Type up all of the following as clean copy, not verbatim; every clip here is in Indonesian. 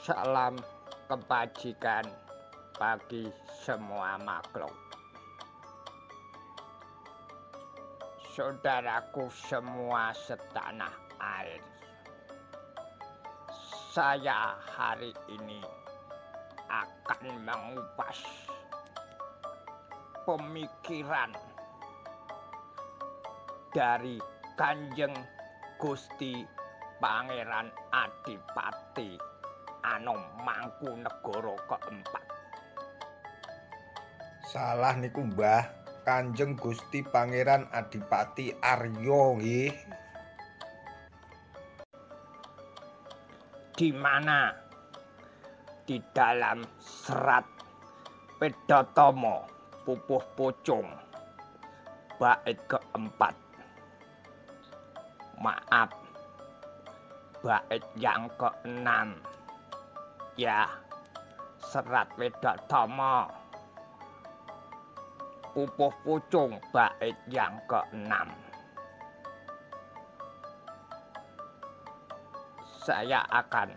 Salam kebajikan bagi semua makhluk. Saudaraku semua setanah air, saya hari ini akan mengupas pemikiran dari Kanjeng Gusti Pangeran Adipati Anom Mangkunegara keempat. Salah niku Mbah, Kanjeng Gusti Pangeran Adipati Arya nggih. Di mana di dalam serat Pedatomo Pupuh Pucung bait keempat, maaf, bait yang keenam, ya, serat Pedatomo Pupuh Pucung bait yang keenam. Saya akan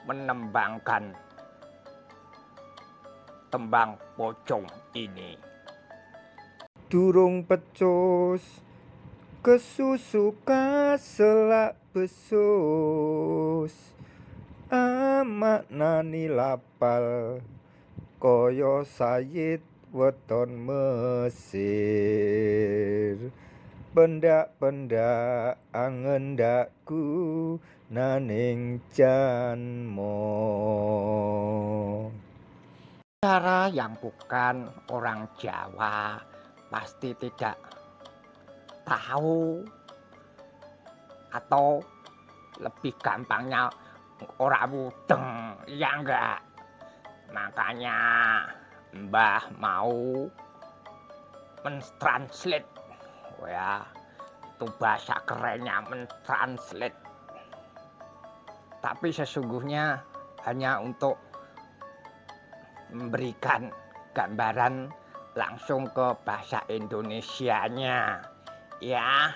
menembangkan tembang pocong ini. Durung pecus kesusu kaselak besus, amaknani lapal kaya sayit weton Mesir. Pendak-pendak angendakku naning janmo. Cara yang bukan orang Jawa pasti tidak tahu, atau lebih gampangnya orang mudeng, ya enggak? Makanya Mbah mau mentranslate, ya, itu bahasa kerennya mentranslate. Tapi sesungguhnya hanya untuk memberikan gambaran langsung ke bahasa Indonesianya, ya.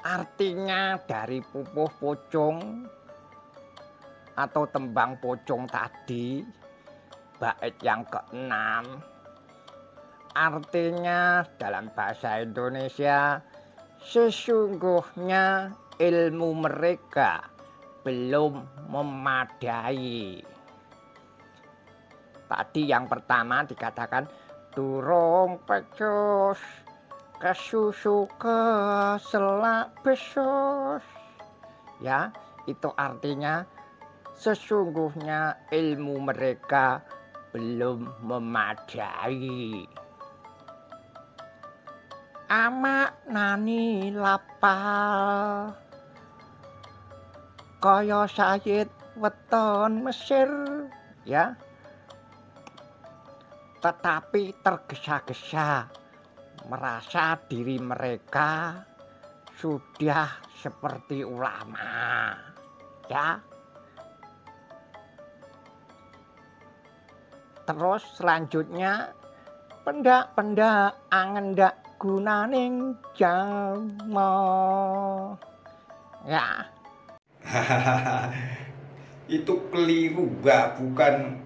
Artinya dari pupuh pocong atau tembang pocong tadi, bait yang keenam, artinya dalam bahasa Indonesia, sesungguhnya ilmu mereka belum memadai. Tadi yang pertama dikatakan durung pecus kesusu keselak besus, ya, itu artinya sesungguhnya ilmu mereka belum memadai. Amaknani lapal kaya sayit weton Mesir, ya, tetapi tergesa-gesa merasa diri mereka sudah seperti ulama, ya. Terus selanjutnya, pendak-pendak angendak gunaning janmo, ya. Itu keliru Mbah, bukan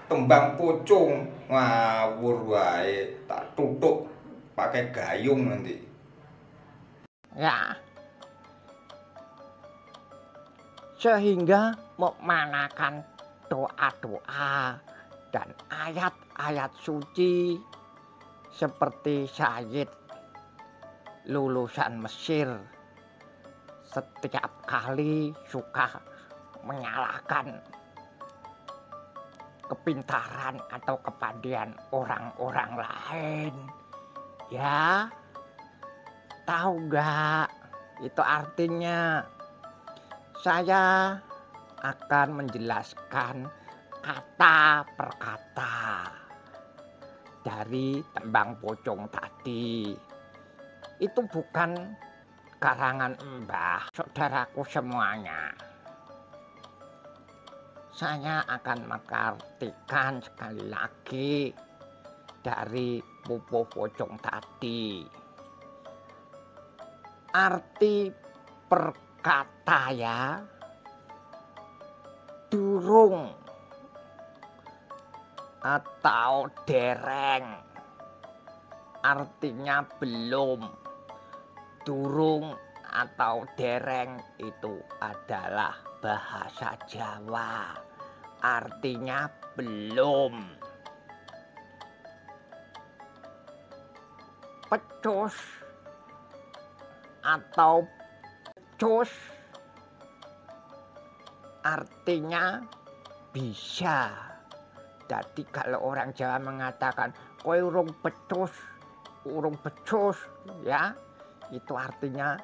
tembang pocong. Ngawur wae, tak tutuk pakai gayung nanti. Ya. Sehingga memanakan doa-doa dan ayat-ayat suci seperti Sayyid lulusan Mesir setiap kali suka menyalahkan kepintaran atau kepandaian orang-orang lain, ya. Tahu gak itu artinya? Saya akan menjelaskan kata per kata dari tembang pocong tadi. Itu bukan karangan Mbah, saudaraku semuanya. Saya akan mengartikan sekali lagi dari pupuh pocong tadi. Arti per kata ya, durung atau dereng, artinya belum. Durung atau dereng itu adalah bahasa Jawa, artinya belum. Pecus atau becus artinya bisa. Jadi kalau orang Jawa mengatakan kowe urung becus ya, itu artinya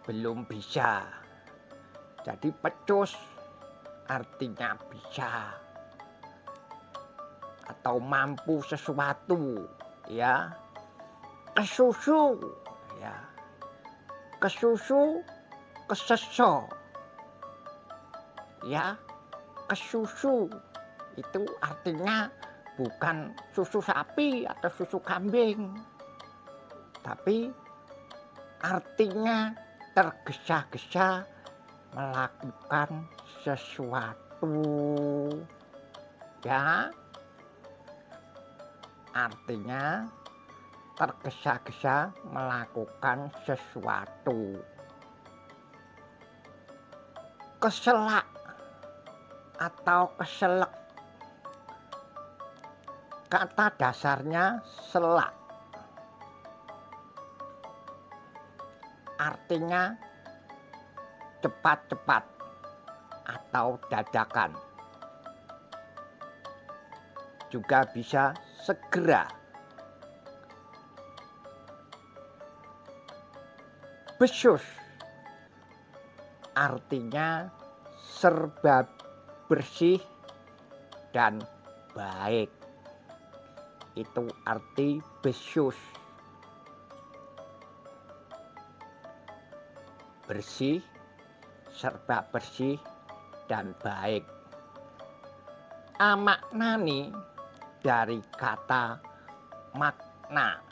belum bisa. Jadi pecus artinya bisa atau mampu sesuatu ya. Kesusu ya, kesusu keseso ya. Kesusu itu artinya bukan susu sapi atau susu kambing, tapi artinya tergesa-gesa melakukan sesuatu ya. Artinya tergesa-gesa melakukan sesuatu. Keselak atau keselek, kata dasarnya selak, artinya cepat-cepat atau dadakan. Juga bisa segera. Besus artinya serba bersih dan baik. Itu arti besus. Bersih, serba bersih dan baik. Amaknani dari kata makna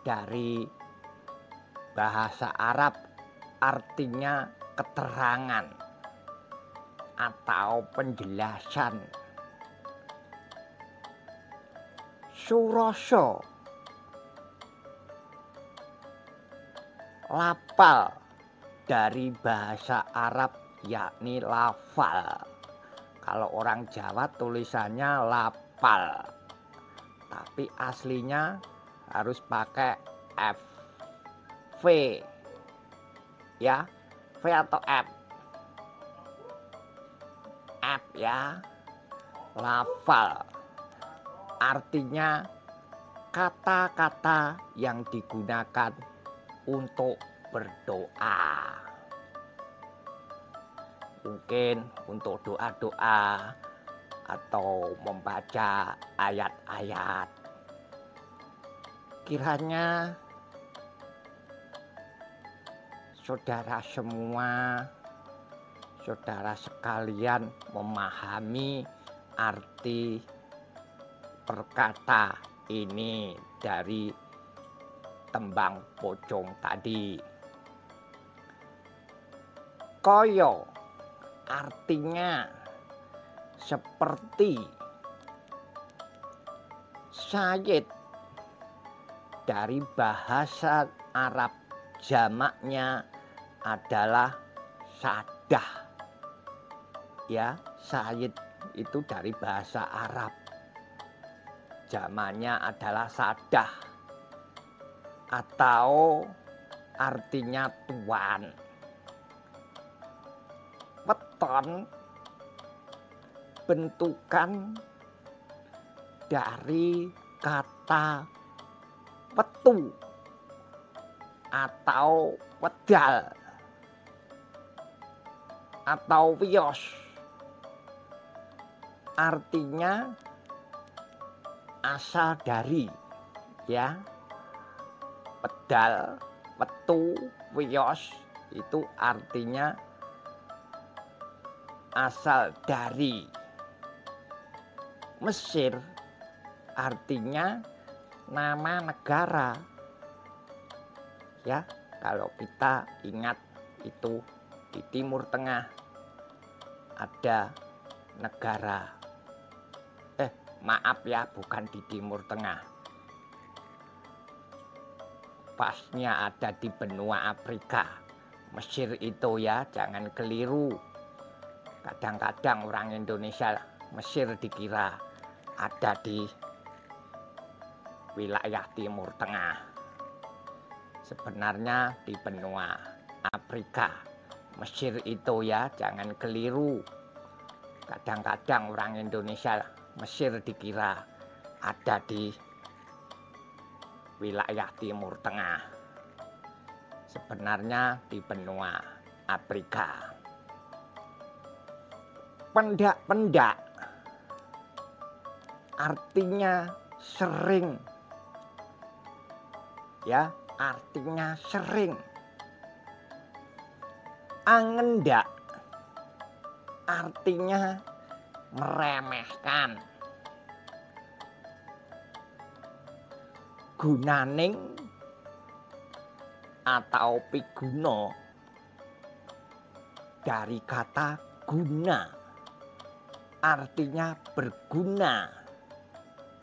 dari bahasa Arab, artinya keterangan atau penjelasan. Suroso, lafal dari bahasa Arab yakni lafal. Kalau orang Jawa tulisannya lafal, tapi aslinya harus pakai F, V ya, V atau F, F ya. Lafal artinya kata-kata yang digunakan untuk berdoa. Mungkin untuk doa-doa atau membaca ayat-ayat. Kiranya saudara semua, saudara sekalian memahami arti perkata ini dari tembang pocong tadi. Koyo artinya seperti. Sayyid dari bahasa Arab jamaknya adalah sadah ya. Sayyid itu dari bahasa Arab, jamaknya adalah sadah atau artinya tuan. Weton bentukan dari kata wetu atau wedal atau wios, artinya asal dari ya. Pedal, wetu, wios itu artinya asal dari. Mesir artinya nama negara ya. Kalau kita ingat itu di Timur Tengah ada negara, maaf ya, bukan di Timur Tengah, pasnya ada di benua Afrika, Mesir itu ya, jangan keliru. Kadang-kadang orang Indonesia Mesir dikira ada di wilayah Timur Tengah. Sebenarnya di benua Afrika, Mesir itu ya, jangan keliru. Kadang-kadang orang Indonesia Mesir dikira ada di wilayah Timur Tengah. Sebenarnya di benua Afrika. Pendak-pendak artinya sering, ya, artinya sering. Angendak artinya meremehkan. Gunaning atau piguno dari kata guna, artinya berguna.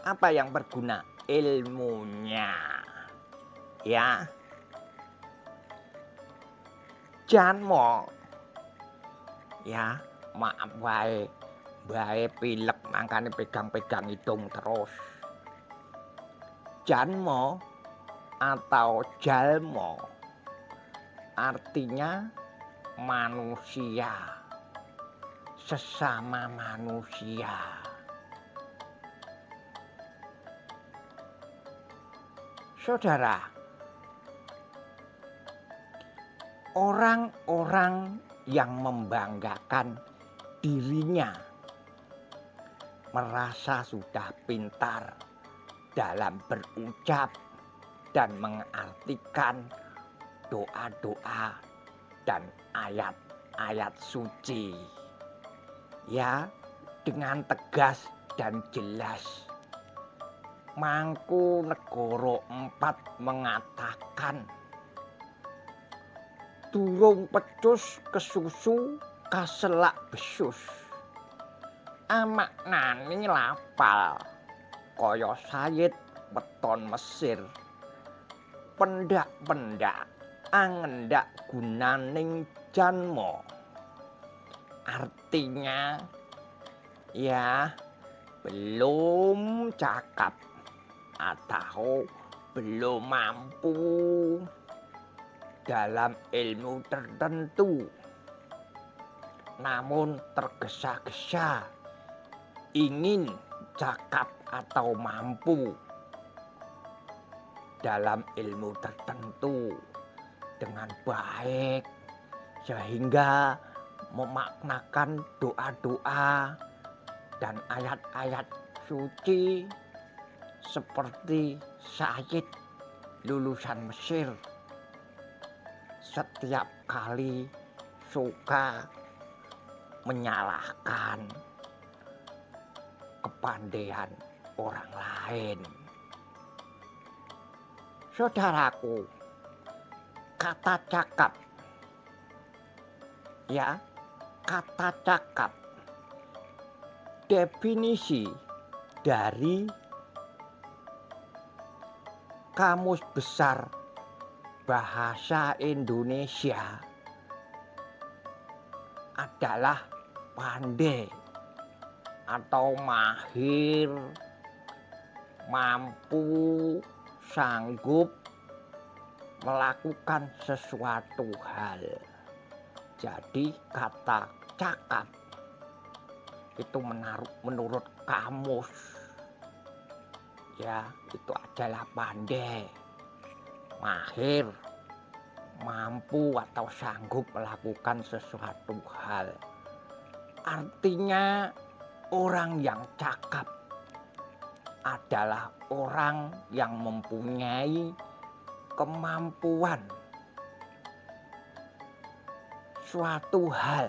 Apa yang berguna? Ilmunya, ya. Janmo, ya, maaf wae, pilek makanya pegang-pegang hidung terus. Janmo atau jalmo artinya manusia, sesama manusia. Saudara, orang-orang yang membanggakan dirinya, merasa sudah pintar dalam berucap dan mengartikan doa-doa dan ayat-ayat suci, ya, dengan tegas dan jelas. Mangkunegara 4 mengatakan, durung pecus kesusu kaselak besus. Maknane lapal kaya sayit weton Mesir. Pendak-pendak angendak gunaning janmo. Artinya ya belum cakap atau belum mampu dalam ilmu tertentu, namun tergesa-gesa ingin cakap atau mampu dalam ilmu tertentu dengan baik, sehingga memaknakan doa-doa dan ayat-ayat suci seperti Sayyid lulusan Mesir. Setiap kali suka menyalahkan kepandaian orang lain. Saudaraku, kata cakap, ya, kata cakap, definisi dari Kamus Besar Bahasa Indonesia adalah pandai atau mahir, mampu, sanggup melakukan sesuatu hal. Jadi kata cakap itu menurut kamus, ya, itu adalah pandai, mahir, mampu atau sanggup melakukan sesuatu hal. Artinya orang yang cakap adalah orang yang mempunyai kemampuan suatu hal.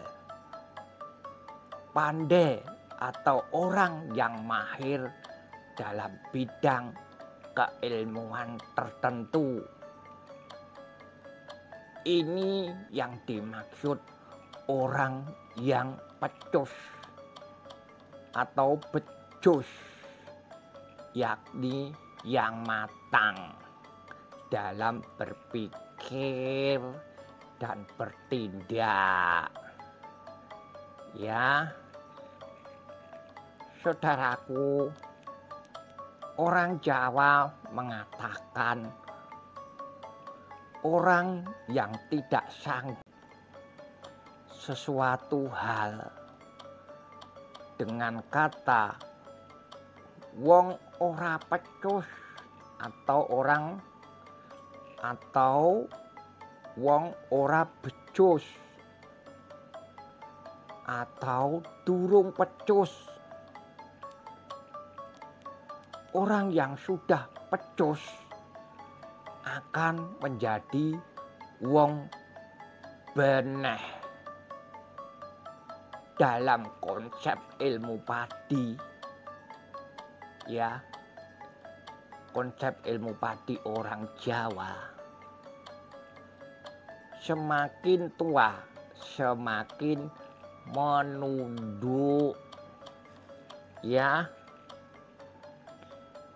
Pandai atau orang yang mahir dalam bidang keilmuan tertentu. Ini yang dimaksud orang yang pecus atau becus, yakni yang matang dalam berpikir dan bertindak. Ya, saudaraku, orang Jawa mengatakan orang yang tidak sanggup sesuatu hal dengan kata wong ora pecus atau wong ora becus atau durung pecus. Orang yang sudah pecus akan menjadi wong beneh. Dalam konsep ilmu padi, ya, konsep ilmu padi orang Jawa, semakin tua semakin menunduk, ya,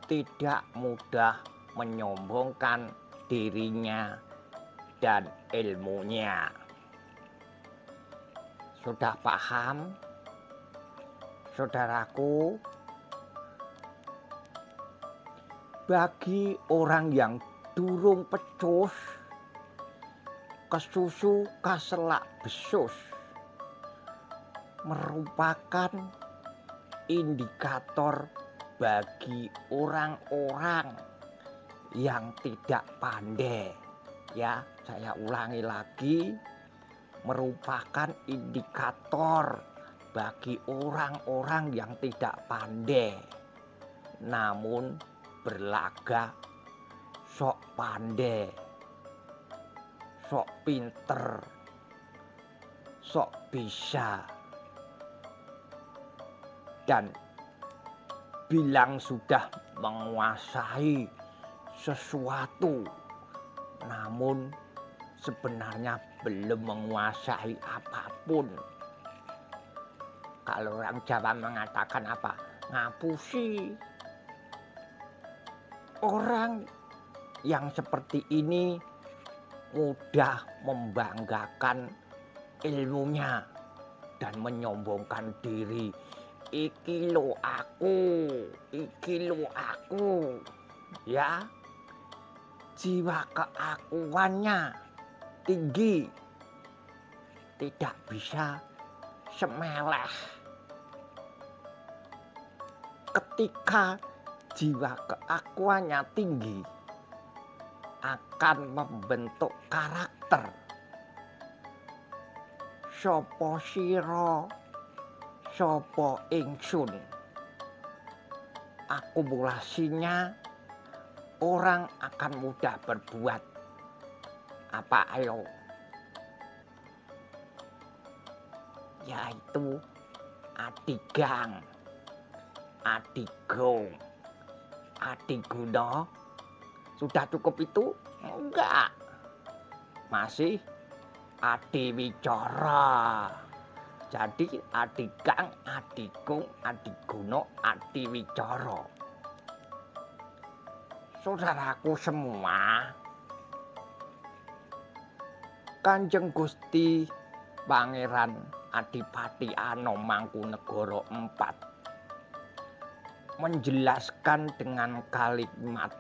tidak mudah menyombongkan dirinya dan ilmunya. Sudah paham, saudaraku? Bagi orang yang durung pecus, kesusu kaselak besus merupakan indikator bagi orang-orang yang tidak pandai. Ya, saya ulangi lagi, merupakan indikator bagi orang-orang yang tidak pandai namun berlagak sok pandai, sok pinter, sok bisa, dan bilang sudah menguasai sesuatu namun sebenarnya belum menguasai apapun. Kalau orang Jawa mengatakan apa? Ngapusi. Orang yang seperti ini mudah membanggakan ilmunya dan menyombongkan diri. Iki lo aku, ya. Jiwa keakuannya tinggi, tidak bisa semeleh. Ketika jiwa keakuannya tinggi, akan membentuk karakter. Sopo sira, sopo ingsun. Akumulasinya orang akan mudah berbuat apa ayo, yaitu adigang, adigong, adiguna. Sudah cukup itu? Enggak, masih adiwicara. Jadi adigang, adigong, adiguna, adiwicara. Saudaraku semua, Kanjeng Gusti Pangeran Adipati Anomangkunegoro IV menjelaskan dengan kalimat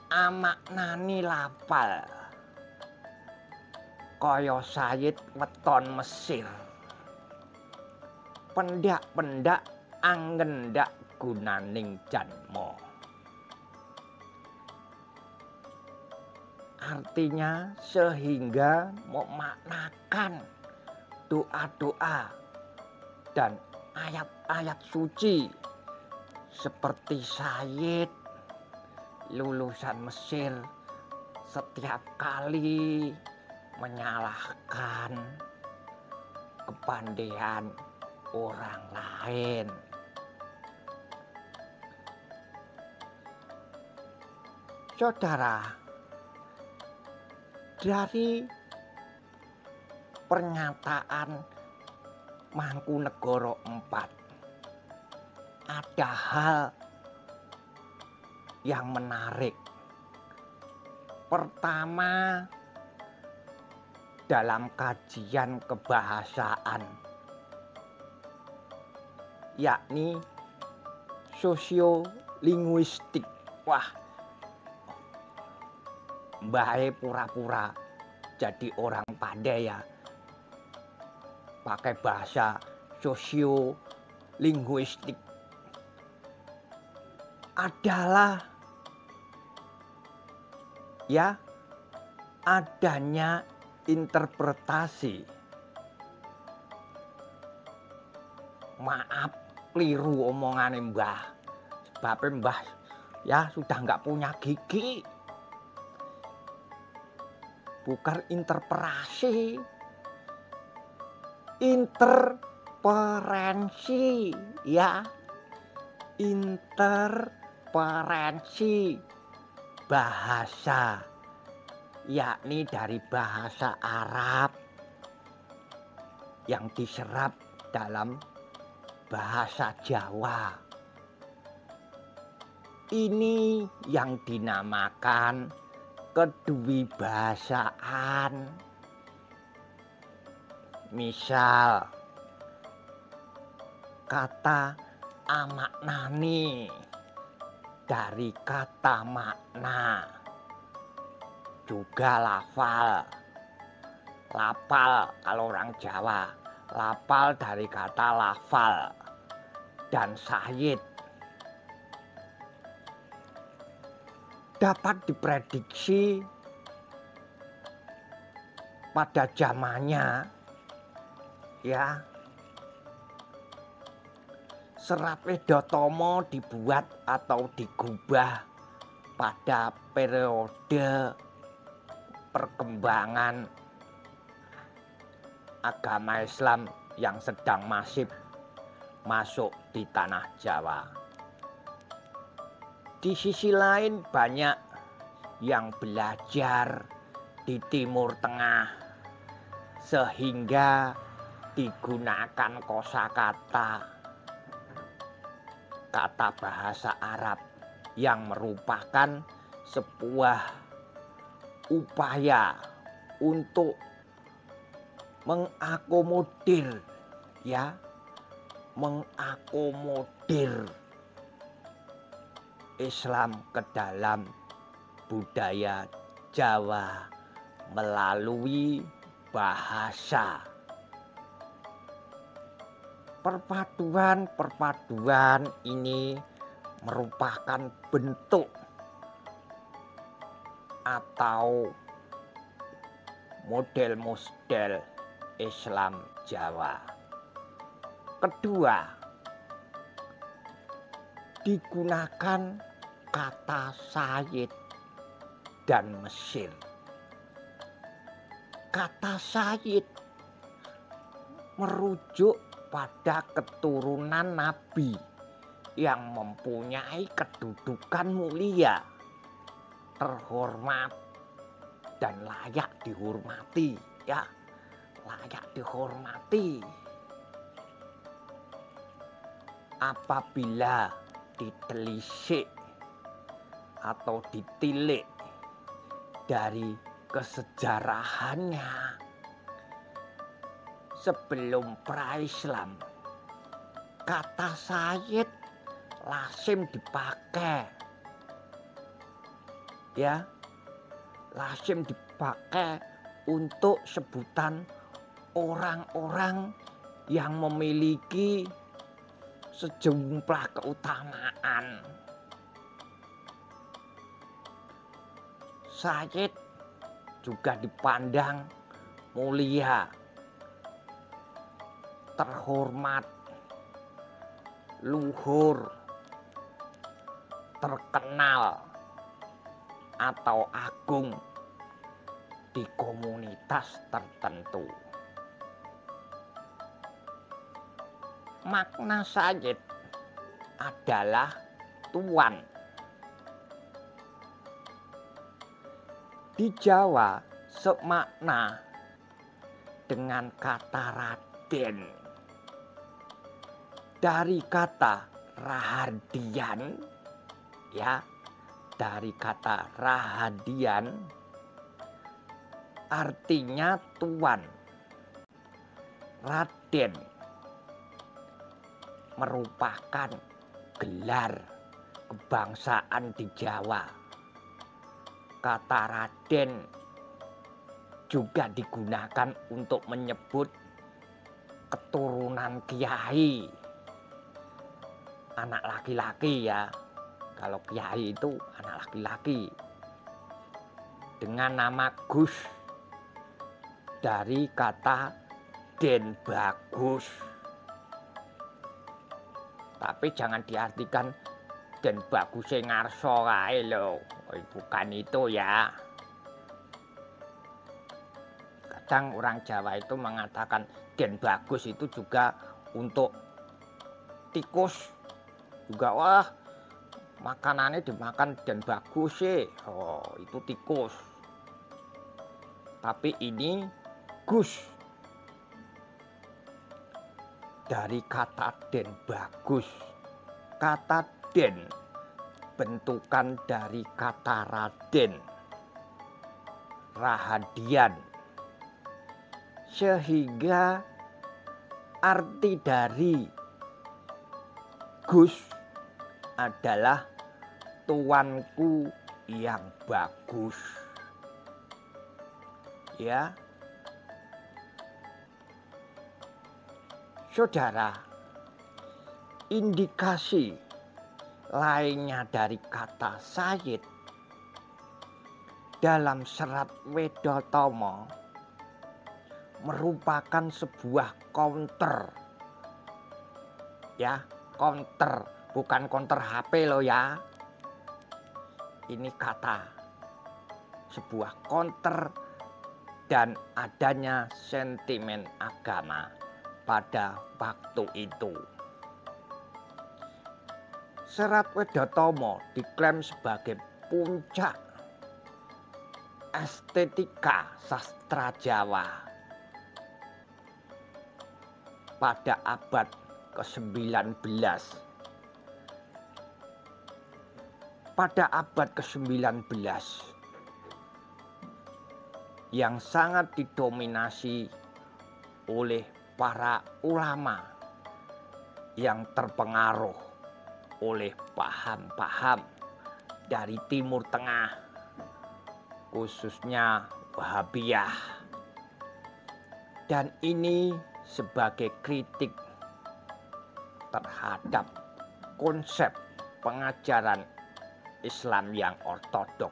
amaknani lafal kaya sayit weton Mesir, pendak-pendak anggendak gunaning janma. Artinya sehingga memaknakan doa-doa dan ayat-ayat suci seperti Sayyid lulusan Mesir setiap kali menyalahkan kepandaian orang lain. Saudara, Dari pernyataan Mangkunegara IV ada hal yang menarik. Pertama, dalam kajian kebahasaan, yakni sosiolinguistik. Wah, mbahe pura-pura jadi orang pandai ya, pakai bahasa sosiolinguistik. Adalah ya adanya interpretasi. Maaf, keliru omongane Mbah. Sebab Mbah ya sudah nggak punya gigi. Bukan interpretasi, interferensi ya. Interferensi bahasa, yakni dari bahasa Arab yang diserap dalam bahasa Jawa. Ini yang dinamakan kedewibahasaan. Misal kata amaknani dari kata makna, juga lafal. Lapal kalau orang Jawa, lapal dari kata lafal. Dan syahid dapat diprediksi pada zamannya ya. Serat Wedotama dibuat atau digubah pada periode perkembangan agama Islam yang sedang masif masuk di tanah Jawa. Di sisi lain banyak yang belajar di Timur Tengah sehingga digunakan kosakata kata bahasa Arab yang merupakan sebuah upaya untuk mengakomodir ya, mengakomodir Islam ke dalam budaya Jawa melalui bahasa. Perpaduan ini merupakan bentuk atau model-model Islam Jawa. Kedua, digunakan kata Sayyid dan Mesir. Kata Sayyid merujuk pada keturunan Nabi yang mempunyai kedudukan mulia, terhormat, dan layak dihormati ya, layak dihormati. Apabila ditelisik atau ditilik dari kesejarahannya sebelum pra-Islam, kata Sayyid lazim dipakai ya, lazim dipakai untuk sebutan orang-orang yang memiliki sejumlah keutamaan. Sayyid juga dipandang mulia, terhormat, luhur, terkenal, atau agung di komunitas tertentu. Makna Sayyid adalah tuan. Di Jawa, semakna dengan kata Raden. Dari kata Rahadian, ya, dari kata Rahadian artinya tuan. Raden merupakan gelar kebangsaan di Jawa. Kata Raden juga digunakan untuk menyebut keturunan kiai, anak laki-laki ya. Kalau kiai itu anak laki-laki. Dengan nama Gus dari kata Den Bagus. Tapi jangan diartikan Den Bagus ngarso kae lho. Bukan itu ya. Kadang orang Jawa itu mengatakan Den Bagus itu juga untuk tikus. Juga wah, makanannya dimakan Den Bagus sih. Oh, itu tikus. Tapi ini Gus. Dari kata Den Bagus. Kata Den bentukan dari kata Raden. Rahadian. Sehingga arti dari Gus adalah tuanku yang bagus. Ya. Saudara, indikasi lainnya dari kata Sayyid dalam serat Wedotama merupakan sebuah counter. Ya, counter, bukan counter HP loh ya. Ini kata sebuah counter dan adanya sentimen agama pada waktu itu. Serat Wedotama diklaim sebagai puncak estetika sastra Jawa pada abad ke-19. Pada abad ke-19 yang sangat didominasi oleh para ulama yang terpengaruh oleh paham-paham dari Timur Tengah, khususnya Wahabiyah. Dan ini sebagai kritik terhadap konsep pengajaran Islam yang ortodok,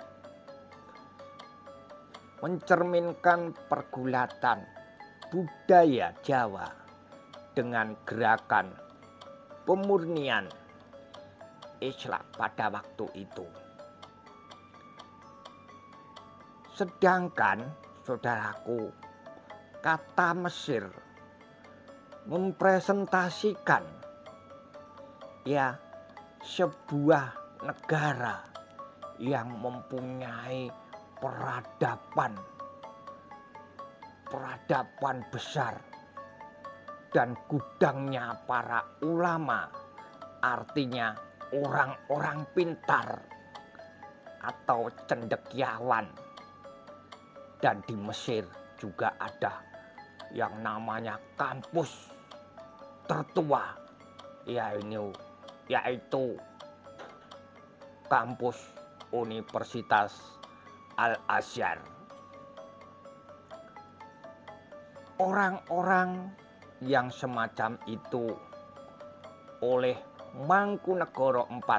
mencerminkan pergulatan budaya Jawa dengan gerakan pemurnian Islam pada waktu itu. Sedangkan saudaraku, kata Mesir mempresentasikan ya sebuah negara yang mempunyai peradaban besar dan gudangnya para ulama, artinya orang-orang pintar atau cendekiawan. Dan di Mesir juga ada yang namanya kampus tertua, yaitu kampus Universitas Al-Azhar. Orang-orang yang semacam itu oleh Mangkunegara IV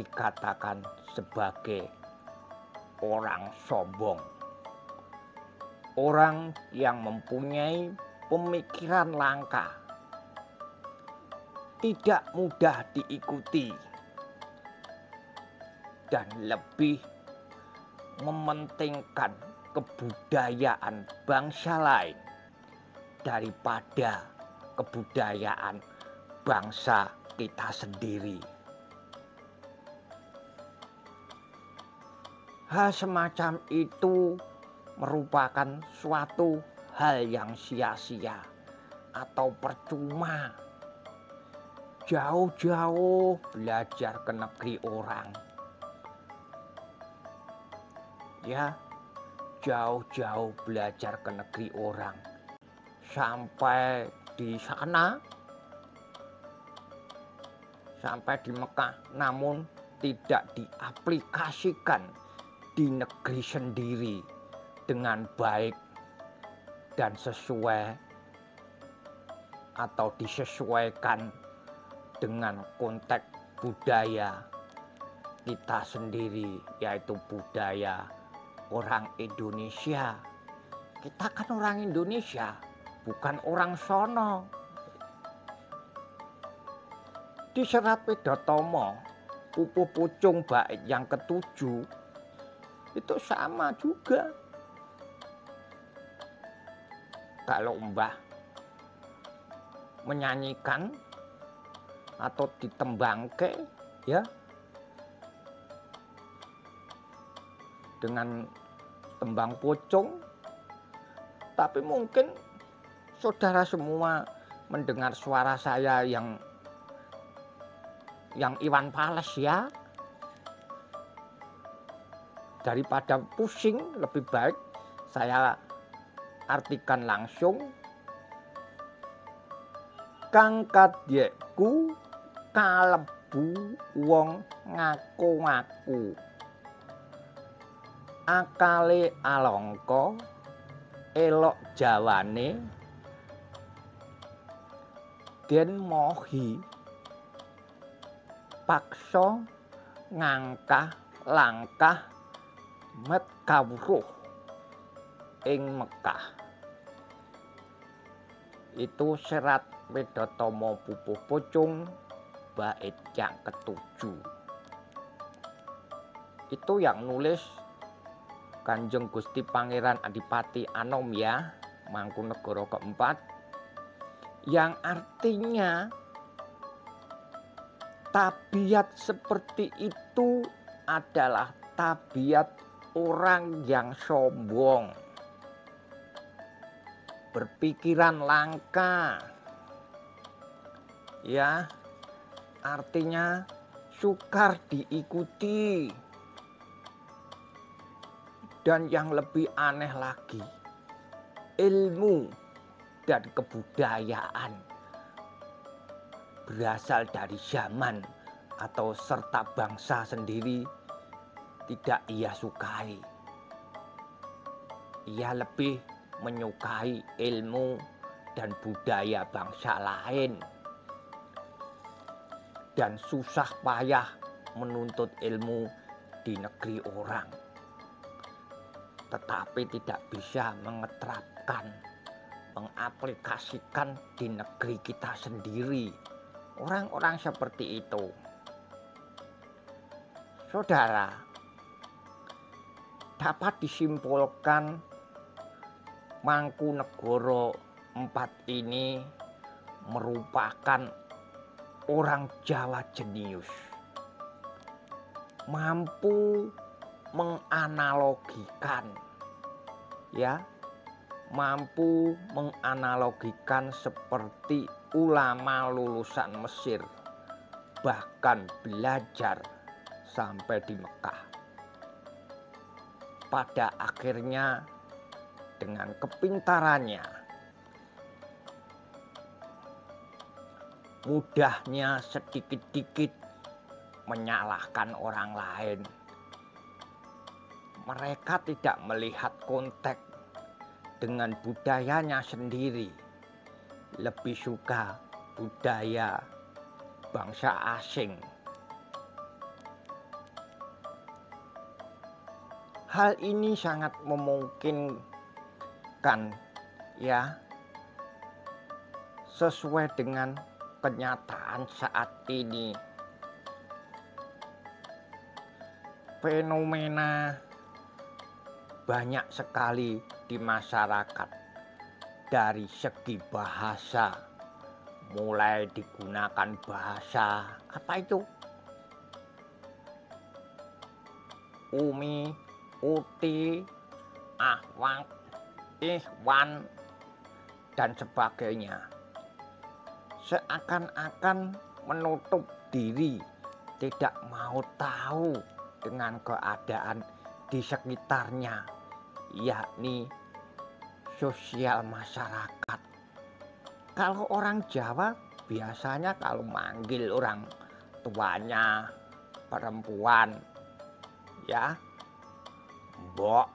dikatakan sebagai orang sombong, orang yang mempunyai pemikiran langka, tidak mudah diikuti, dan lebih mementingkan kebudayaan bangsa lain daripada kebudayaan bangsa kita sendiri. Hal semacam itu merupakan suatu hal yang sia-sia atau percuma. Jauh-jauh belajar ke negeri orang. Ya, jauh-jauh belajar ke negeri orang. Sampai di sana, sampai di Mekah, namun tidak diaplikasikan di negeri sendiri dengan baik dan sesuai atau disesuaikan dengan konteks budaya kita sendiri, yaitu budaya orang Indonesia. Kita kan orang Indonesia, bukan orang sono. Di Serat Wedatomo, Pupuh Pucung bait yang ke-7 itu sama juga. Kalau Mbah menyanyikan atau ditembangke ya dengan tembang pocong, tapi mungkin saudara semua mendengar suara saya yang Iwan Fals ya. Daripada pusing, lebih baik saya artikan langsung. Kang kadyekku kalebu wong ngaku-ngaku, akale alangka elok jawane den mohi paksa ngangkah langkah met kawruh ing Mekah. Itu Serat Wedatomo Pupuh Pucung bait yang ke-7. Itu yang nulis Kanjeng Gusti Pangeran Adipati Anom ya, Mangkunegara keempat, yang artinya tabiat seperti itu adalah tabiat orang yang sombong, berpikiran langka. Ya, artinya sukar diikuti. Dan yang lebih aneh lagi, ilmu dan kebudayaan berasal dari zaman atau serta bangsa sendiri tidak ia sukai. Ia lebih menyukai ilmu dan budaya bangsa lain, dan susah payah menuntut ilmu di negeri orang, tetapi tidak bisa mengaplikasikan di negeri kita sendiri. Orang-orang seperti itu, saudara, dapat disimpulkan Mangkunegara 4 ini merupakan orang Jawa jenius, mampu menganalogikan, ya, mampu menganalogikan seperti ulama lulusan Mesir, bahkan belajar sampai di Mekah. Pada akhirnya dengan kepintarannya, mudahnya sedikit-sedikit menyalahkan orang lain. Mereka tidak melihat konteks dengan budayanya sendiri, lebih suka budaya bangsa asing. Hal ini sangat memungkinkan, ya, sesuai dengan kenyataan saat ini. Fenomena banyak sekali di masyarakat dari segi bahasa, mulai digunakan bahasa apa itu? Umi, uti, ahwang, ihwan, dan sebagainya. Seakan-akan menutup diri, tidak mau tahu dengan keadaan di sekitarnya, yakni sosial masyarakat. Kalau orang Jawa biasanya kalau manggil orang tuanya perempuan, ya, mbok.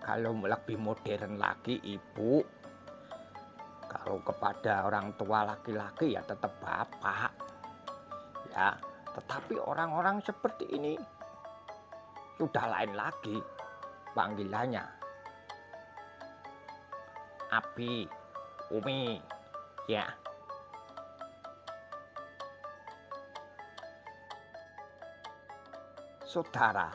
Kalau lebih modern lagi ibu. Kalau kepada orang tua laki-laki ya tetap bapak. Ya, tetapi orang-orang seperti ini sudah lain lagi panggilannya. Abi, Umi, ya. Saudara,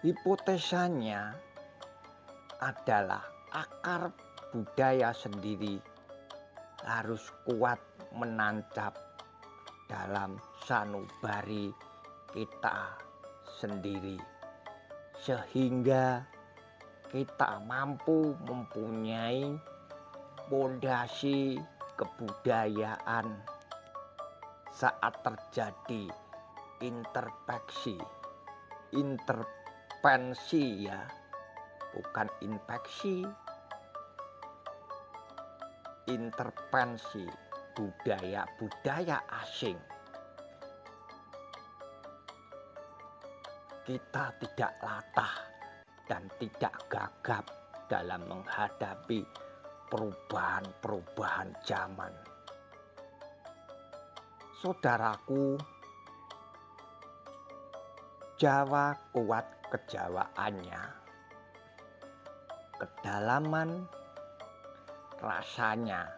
hipotesanya adalah akar budaya sendiri harus kuat menancap dalam sanubari kita sendiri, sehingga kita mampu mempunyai pondasi kebudayaan saat terjadi intervensi ya, bukan infeksi, intervensi budaya-budaya asing. Kita tidak latah dan tidak gagap dalam menghadapi perubahan-perubahan zaman. Saudaraku, Jawa kuat kejawaannya, kedalaman rasanya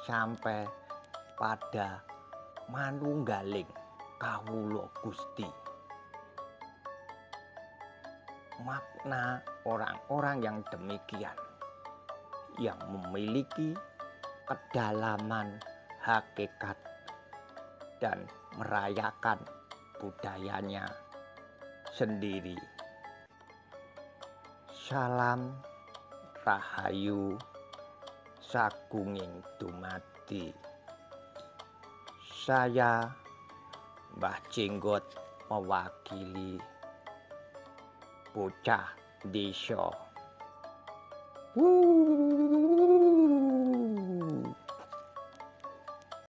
sampai pada manunggaling kawula Gusti. Makna orang-orang yang demikian, yang memiliki kedalaman hakikat dan merayakan budayanya sendiri. Salam rahayu sagunging dumadi. Saya Mbah Jenggot mewakili bocah desa.